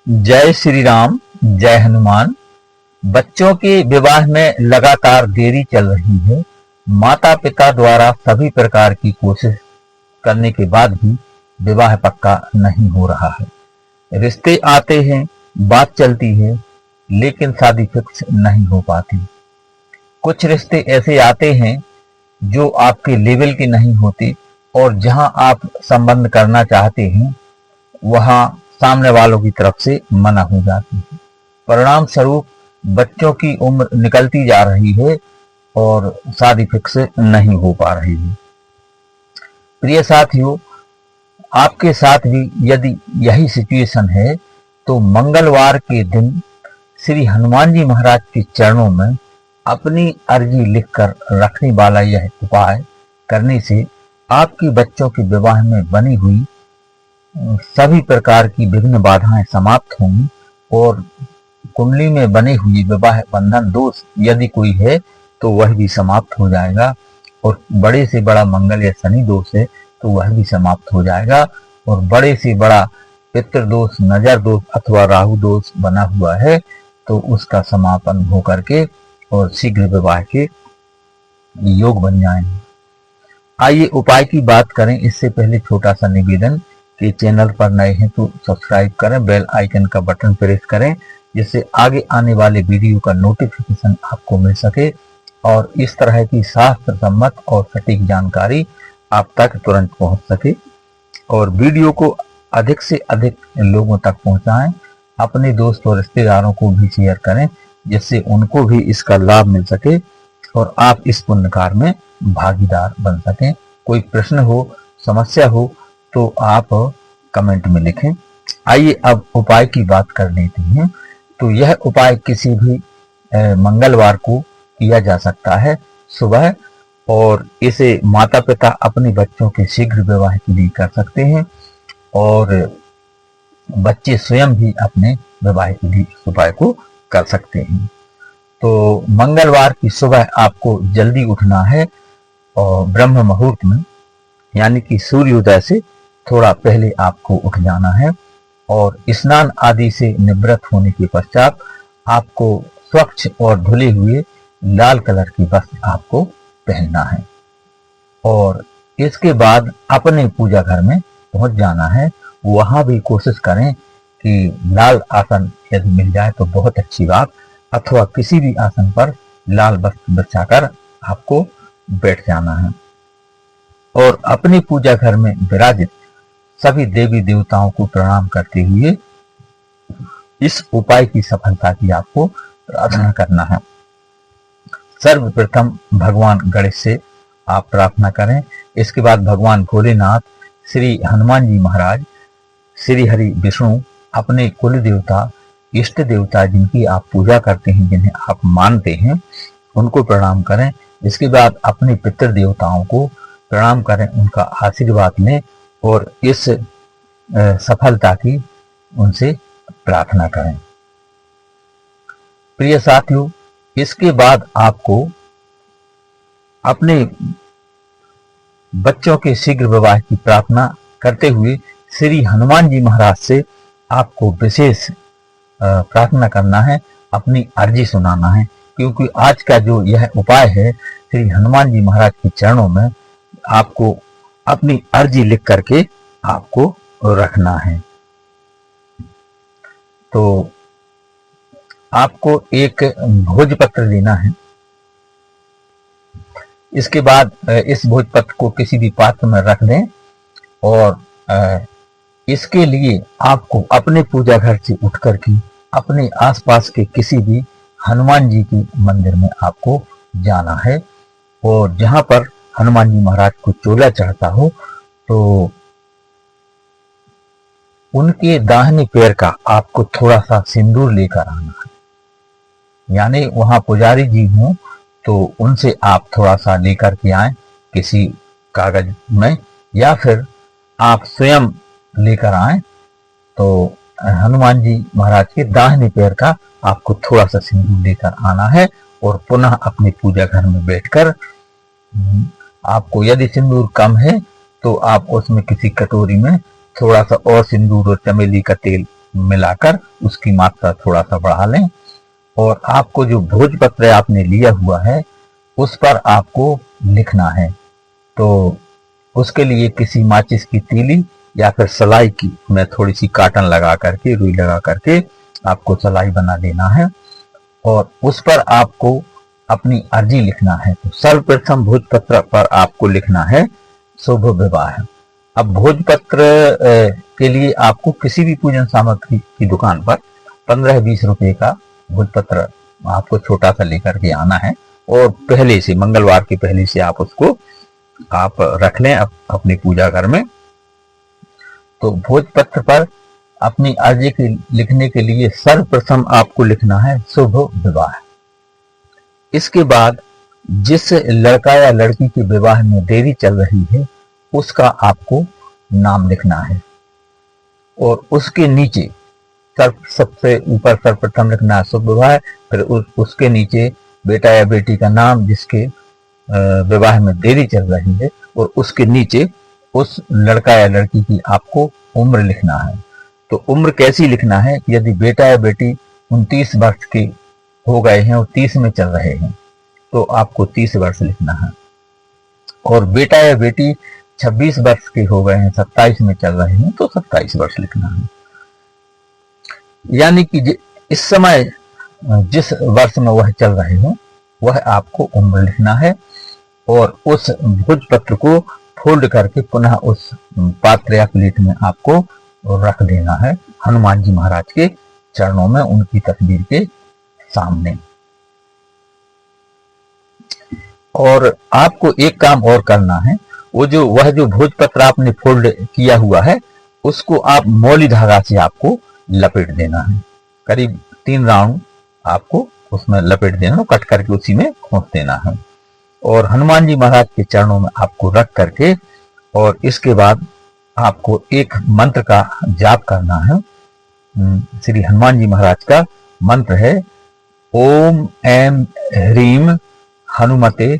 जय श्री राम, जय हनुमान। बच्चों के विवाह में लगातार देरी चल रही है। माता पिता द्वारा सभी प्रकार की कोशिश करने के बाद भी विवाह पक्का नहीं हो रहा है। रिश्ते आते हैं, बात चलती है, लेकिन शादी फिक्स नहीं हो पाती। कुछ रिश्ते ऐसे आते हैं जो आपके लेवल के नहीं होते, और जहां आप संबंध करना चाहते हैं वहां सामने वालों की तरफ से मना हो जाती है। परिणाम स्वरूप बच्चों की उम्र निकलती जा रही है और शादी फिक्स नहीं हो पा रही है। प्रिय साथियों, आपके साथ भी यदि यही सिचुएशन है तो मंगलवार के दिन श्री हनुमान जी महाराज के चरणों में अपनी अर्जी लिखकर रखने वाला यह उपाय करने से आपके बच्चों के विवाह में बनी हुई सभी प्रकार की विघ्न बाधाएं समाप्त होंगी, और कुंडली में बने हुए विवाह बंधन दोष यदि कोई है तो वह भी समाप्त हो जाएगा, और बड़े से बड़ा मंगल या शनि दोष है तो वह भी समाप्त हो जाएगा, और बड़े से बड़ा पितृ दोष, नजर दोष अथवा राहु दोष बना हुआ है तो उसका समापन हो करके और शीघ्र विवाह के योग बन जाएंगे। आइए उपाय की बात करें। इससे पहले छोटा सा निवेदन कि चैनल पर नए हैं तो सब्सक्राइब करें, बेल आइकन का बटन प्रेस करें, जिससे आगे आने वाले वीडियो का नोटिफिकेशन आपको मिल सके और इस तरह की शास्त्र सम्मत और सटीक जानकारी आप तक तुरंत पहुंच सके। और वीडियो को अधिक से अधिक लोगों तक पहुंचाएं। अपने दोस्त और रिश्तेदारों को भी शेयर करें, जिससे उनको भी इसका लाभ मिल सके और आप इस पुण्य कार्य में भागीदार बन सकें। कोई प्रश्न हो, समस्या हो तो आप कमेंट में लिखें। आइए अब उपाय की बात कर लेते हैं। तो यह उपाय किसी भी मंगलवार को किया जा सकता है सुबह, और इसे माता पिता अपने बच्चों के शीघ्र विवाह के लिए कर सकते हैं, और बच्चे स्वयं भी अपने विवाह के लिए इस उपाय को कर सकते हैं। तो मंगलवार की सुबह आपको जल्दी उठना है और ब्रह्म मुहूर्त में, यानी कि सूर्योदय से थोड़ा पहले आपको उठ जाना है, और स्नान आदि से निवृत्त होने के पश्चात आपको स्वच्छ और धुले हुए लाल कलर की वस्त्र आपको पहनना है, और इसके बाद अपने पूजा घर में पहुंच जाना है। वहां भी कोशिश करें कि लाल आसन यदि मिल जाए तो बहुत अच्छी बात, अथवा किसी भी आसन पर लाल वस्त्र बिछाकर आपको बैठ जाना है, और अपने पूजा घर में विराजित सभी देवी देवताओं को प्रणाम करते हुए इस उपाय की सफलता की आपको प्रार्थना करना है। सर्वप्रथम भगवान गणेश से आप प्रार्थना करें। इसके बाद भगवान भोलेनाथ, श्री हनुमान जी महाराज, श्री हरि विष्णु, अपने कुल देवता, इष्ट देवता जिनकी आप पूजा करते हैं, जिन्हें आप मानते हैं, उनको प्रणाम करें। इसके बाद अपने पितृ देवताओं को प्रणाम करें, उनका आशीर्वाद लें और इस सफलता की उनसे प्रार्थना करें। प्रिय साथियों, इसके बाद आपको अपने बच्चों के शीघ्र विवाह की प्रार्थना करते हुए श्री हनुमान जी महाराज से आपको विशेष प्रार्थना करना है, अपनी अर्जी सुनाना है, क्योंकि आज का जो यह उपाय है श्री हनुमान जी महाराज के चरणों में आपको अपनी अर्जी लिख करके आपको रखना है। तो आपको एक भोजपत्र लेना है। इसके बाद इस भोजपत्र को किसी भी पात्र में रख दें, और इसके लिए आपको अपने पूजा घर से उठ करके अपने आसपास के किसी भी हनुमान जी के मंदिर में आपको जाना है, और जहां पर हनुमान जी महाराज को चोला चढ़ता हो तो उनके दाहिने पैर का आपको थोड़ा सा सिंदूर लेकर आना है। यानी वहां पुजारी जी हों तो उनसे आप थोड़ा सा लेकर के आए किसी कागज में, या फिर आप स्वयं लेकर आए। तो हनुमान जी महाराज के दाहिने पैर का आपको थोड़ा सा सिंदूर लेकर आना है, और पुनः अपने पूजा घर में बैठकर आपको यदि सिंदूर कम है तो आप उसमें किसी कटोरी में थोड़ा सा और सिंदूर और चमेली का तेल मिलाकर उसकी मात्रा थोड़ा सा बढ़ा लें और आपको जो भोजपत्र आपने लिया हुआ है उस पर आपको लिखना है। तो उसके लिए किसी माचिस की तीली या फिर सलाई की में थोड़ी सी काटन लगा करके, रुई लगा करके आपको सलाई बना देना है और उस पर आपको अपनी अर्जी लिखना है। तो सर्वप्रथम भोजपत्र पर आपको लिखना है शुभ विवाह। अब भोजपत्र के लिए आपको किसी भी पूजन सामग्री की दुकान पर 15-20 रुपए का भोजपत्र आपको छोटा सा लेकर के आना है और पहले से, मंगलवार के पहले से आप उसको आप रख लें अपनी पूजा घर में। तो भोजपत्र पर अपनी अर्जी के लिखने के लिए सर्वप्रथम आपको लिखना है शुभ विवाह। इसके बाद जिस लड़का या लड़की के विवाह में देरी चल रही है उसका आपको नाम लिखना है और उसके नीचे सबसे ऊपर सर्वप्रथम लिखना है शुभ विवाह, फिर उसके नीचे बेटा या बेटी का नाम जिसके विवाह में देरी चल रही है और उसके नीचे उस लड़का या लड़की की आपको उम्र लिखना है। तो उम्र कैसी लिखना है? यदि बेटा या बेटी 29 वर्ष के हो गए हैं और 30 में चल रहे हैं तो आपको 30 वर्ष लिखना है और बेटा या बेटी 26 वर्ष के हो गए हैं, 27 में चल रहे हैं तो 27 वर्ष लिखना है। यानी कि इस समय जिस वर्ष में वह चल रहे हैं वह आपको उम्र लिखना है और उस भोजपत्र को फोल्ड करके पुनः उस पात्र या प्लेट में आपको रख देना है हनुमान जी महाराज के चरणों में, उनकी तस्वीर के सामने। और आपको एक काम और करना है, वह जो भोजपत्र आपने फोल्ड किया हुआ है उसको आप मौली धागा से आपको लपेट देना है। करीब 3 राउंड आपको उसमें लपेट देना, कट करके उसी में खोस देना है और हनुमान जी महाराज के चरणों में आपको रख करके और इसके बाद आपको एक मंत्र का जाप करना है। श्री हनुमान जी महाराज का मंत्र है ओम ऐम ह्रीम हनुमते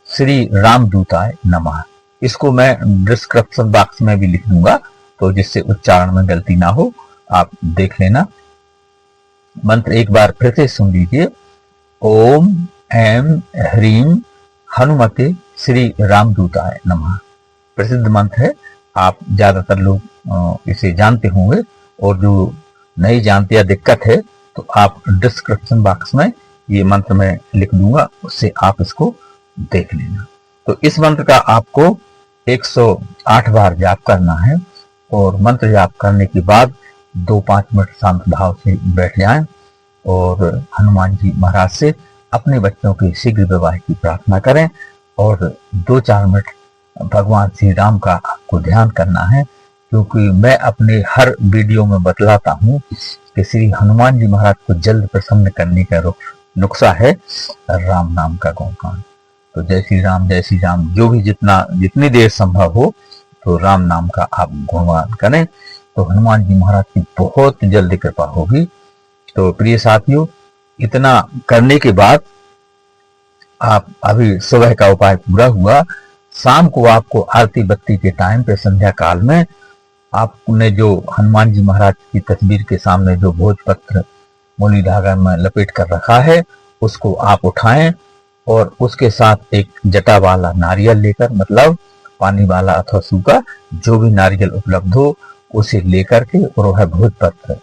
श्री रामदूताय नमः। इसको मैं डिस्क्रिप्शन बॉक्स में भी लिख दूंगा तो जिससे उच्चारण में गलती ना हो, आप देख लेना। मंत्र एक बार फिर से सुन लीजिए। ओम ऐम ह्रीम हनुमते श्री रामदूताय नमः। प्रसिद्ध मंत्र है, आप ज्यादातर लोग इसे जानते होंगे और जो नहीं जानते या दिक्कत है तो आप डिस्क्रिप्शन बॉक्स में ये मंत्र मैं लिख दूंगा, उससे आप इसको देख लेना। तो इस मंत्र का आपको 108 बार जाप करना है और मंत्र जाप करने के बाद 2-5 मिनट शांत भाव से बैठ जाएं और हनुमान जी महाराज से अपने बच्चों के शीघ्र विवाह की प्रार्थना करें और 2-4 मिनट भगवान श्री राम का आपको ध्यान करना है, क्योंकि मैं अपने हर वीडियो में बतलाता हूँ कि श्री हनुमान जी महाराज को जल्द प्रसन्न करने का नुस्खा है राम नाम का गुणगान। तो जय श्री राम, जो भी जितनी देर संभव हो तो राम नाम का आप गुणगान करें तो हनुमान जी महाराज की बहुत जल्दी कृपा होगी। तो प्रिय साथियों, इतना करने के बाद आप अभी सुबह का उपाय पूरा हुआ, शाम को आपको आरती बत्ती के टाइम पे संध्या काल में आपने जो हनुमान जी महाराज की तस्वीर के सामने जो भोजपत्र मूली धागा में लपेट कर रखा है उसको आप उठाएं और उसके साथ एक जटा वाला नारियल लेकर, मतलब पानी वाला अथवा सूखा जो भी नारियल उपलब्ध हो उसे लेकर के और वह भोजपत्र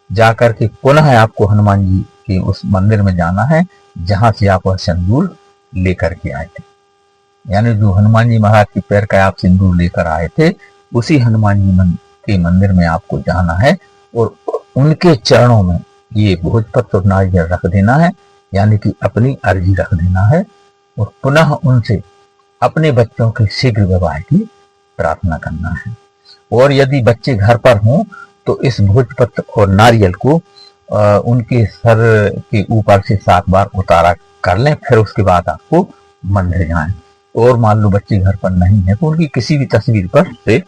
जाकर के पुनः आपको हनुमान जी के उस मंदिर में जाना है जहां से आप वह सिंदूर लेकर के आए थे। यानी जो हनुमान जी महाराज के पैर का आप सिंदूर लेकर आए थे उसी हनुमान जी के मंदिर में आपको जाना है और उनके चरणों में ये भोजपत्र और नारियल रख देना है, यानी कि अपनी अर्जी रख देना है और पुनः उनसे अपने बच्चों के शीघ्र विवाह की प्रार्थना करना है। और यदि बच्चे घर पर हों तो इस भोजपत्र और नारियल को उनके सर के ऊपर से 7 बार उतारा कर लें, फिर उसके बाद आपको मंदिर जाएं। और मान लो बच्चे घर पर नहीं है तो उनकी किसी भी तस्वीर पर से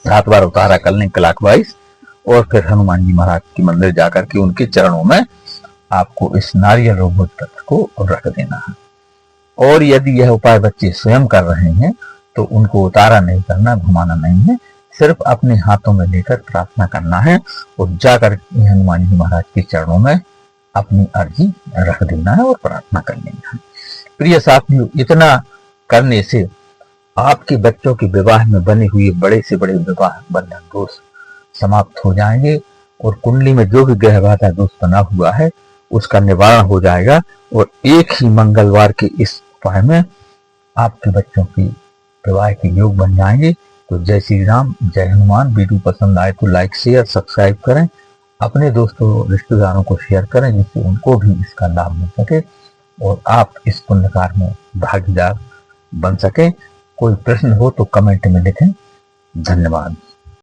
7 बार उतारा कर लें क्लॉकवाइज और फिर हनुमान जी महाराज के मंदिर जाकर के उनके चरणों में आपको इस नारियल और भोजपत्र को रख देना है। और यदि यह उपाय बच्चे स्वयं कर रहे हैं तो उनको उतारा नहीं करना, घुमाना नहीं है, सिर्फ अपने हाथों में लेकर प्रार्थना करना है और जाकर हनुमान जी महाराज के चरणों में अपनी अर्जी रख देना है और प्रार्थना कर लेना है। प्रिय साथियों, इतना करने से आपके बच्चों के विवाह में बने हुए बड़े से बड़े विवाह बंधन दोष समाप्त हो जाएंगे और कुंडली में जो भी ग्रह बाधा दोष बना हुआ है उसका निवारण हो जाएगा और एक ही मंगलवार के इस उपाय में आपके बच्चों की विवाह के योग बन जाएंगे। तो जय श्री राम, जय हनुमान। वीडियो पसंद आए तो लाइक शेयर सब्सक्राइब करें, अपने दोस्तों रिश्तेदारों को शेयर करें जिससे उनको भी इसका लाभ मिल सके और आप इस पुण्य कार्य में भागीदार बन सके। कोई प्रश्न हो तो कमेंट में लिखें। धन्यवाद।